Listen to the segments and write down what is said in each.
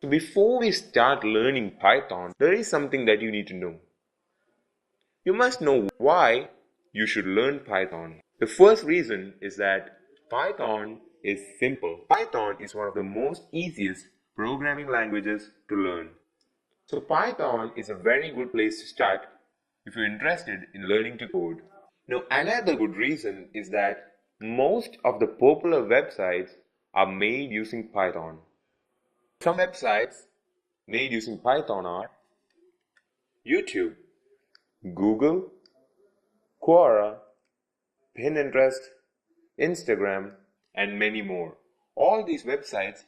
So before we start learning Python, there is something that you need to know. You must know why you should learn Python. The first reason is that Python is simple. Python is one of the most easiest programming languages to learn. So Python is a very good place to start if you're interested in learning to code. Now, another good reason is that most of the popular websites are made using Python. Some websites made using Python are YouTube, Google, Quora, Pinterest, Instagram, and many more. All these websites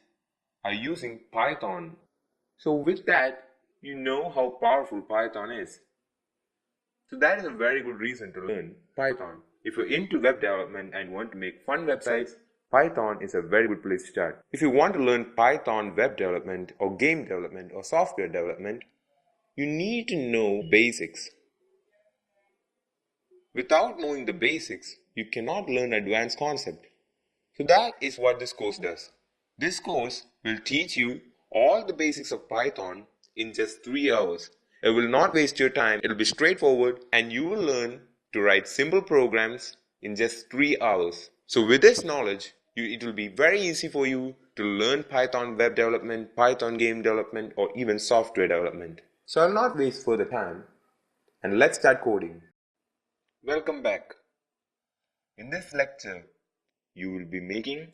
are using Python. So with that, you know how powerful Python is. So that is a very good reason to learn Python. If you're into web development and want to make fun websites, Python is a very good place to start. If you want to learn Python web development or game development or software development, you need to know basics. Without knowing the basics, you cannot learn advanced concepts. So that is what this course does. This course will teach you all the basics of Python in just 3 hours. It will not waste your time. It will be straightforward and you will learn to write simple programs in just 3 hours. So with this knowledge, it will be very easy for you to learn Python web development, Python game development, or even software development. So I'll not waste further time and let's start coding. Welcome back. In this lecture, you will be making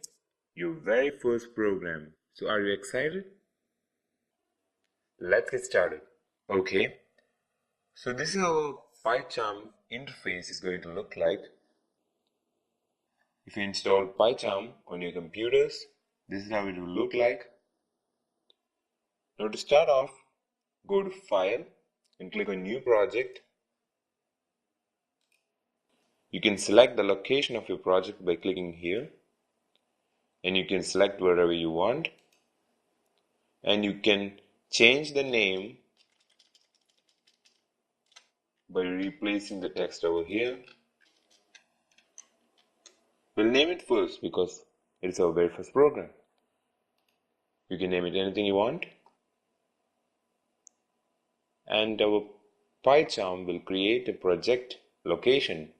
your very first program. So are you excited? Let's get started. Okay, so this is how PyCharm interface is going to look like. If you install PyCharm on your computers, this is how it will look like. Now to start off, go to File and click on New Project. You can select the location of your project by clicking here, and you can select wherever you want, and you can change the name by replacing the text over here. We'll name it first because it's our very first program. You can name it anything you want, and our PyCharm will create a project location.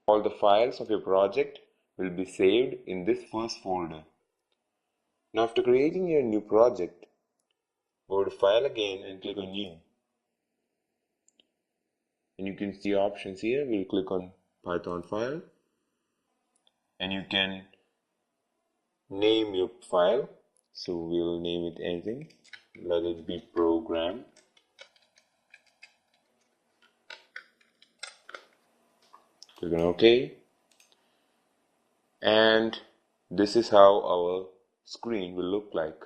All the files of your project will be saved in this first folder. Now after creating your new project, go to File again and click on New. And you can see options here. We'll click on Python file and you can name your file. So we'll name it anything. Let it be program. Click on OK. And this is how our screen will look like.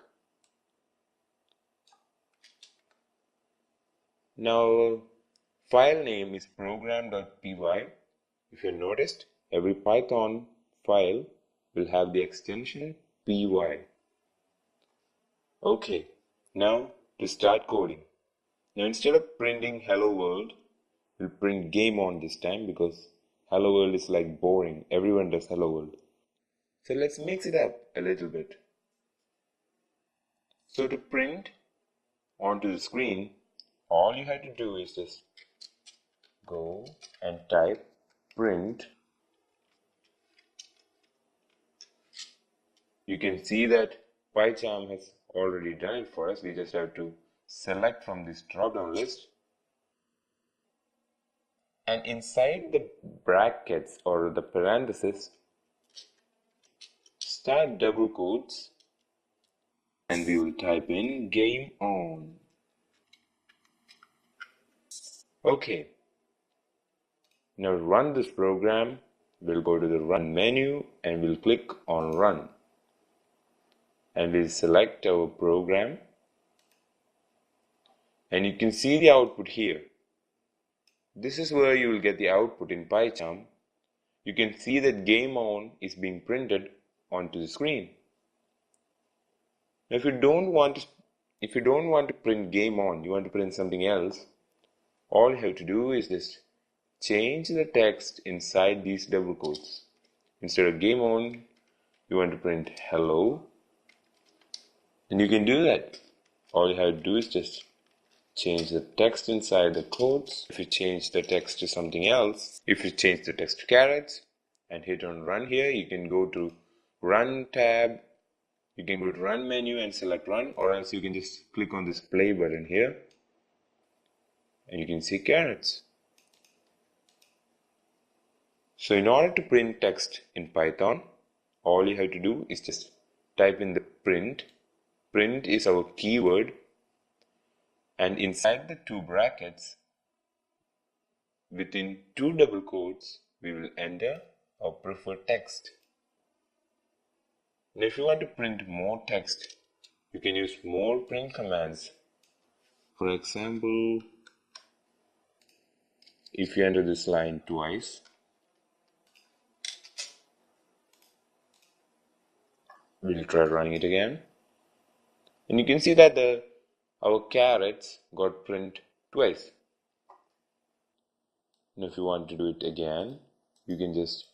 Now file name is program.py. If you noticed, every Python file will have the extension py. Okay, now to start coding. Now instead of printing hello world, we'll print game on this time because hello world is like boring. Everyone does hello world. So let's mix it up a little bit. So to print onto the screen, all you have to do is just go and type print. You can see that PyCharm has already done it for us. We just have to select from this drop-down list, and inside the brackets or the parentheses, start double quotes, and we will type in game on. Okay, now run this program. We'll go to the run menu and we'll click on run, and we'll select our program, and you can see the output here. This is where you will get the output in PyCharm. You can see that game on is being printed onto the screen. Now if you don't want to print game on, you want to print something else, all you have to do is just change the text inside these double quotes. Instead of game on, you want to print hello, And you can do that. All you have to do is just change the text inside the quotes. If you change the text to something else, if you change the text to carrots and hit on run here, you can go to run tab. You can go to run menu and select run, or else you can just click on this play button here and you can see carrots. So in order to print text in Python, all you have to do is just type in the print. Print is our keyword, and inside the two brackets, within two double quotes, we will enter our preferred text. And if you want to print more text, you can use more print commands. For example, if you enter this line twice, we'll try running it again. And you can see that our carrots got print twice. And if you want to do it again, you can just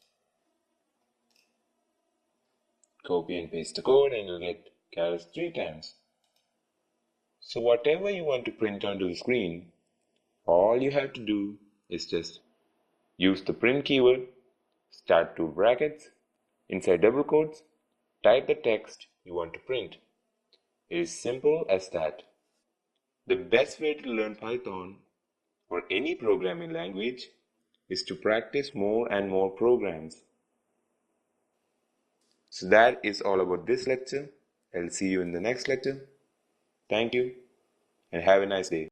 copy and paste the code and you'll get carrots 3 times. So whatever you want to print onto the screen, all you have to do is just use the print keyword, start two brackets, inside double quotes, type the text you want to print. It is simple as that. The best way to learn Python or any programming language is to practice more and more programs. So that is all about this lecture. I'll see you in the next lecture. Thank you and have a nice day.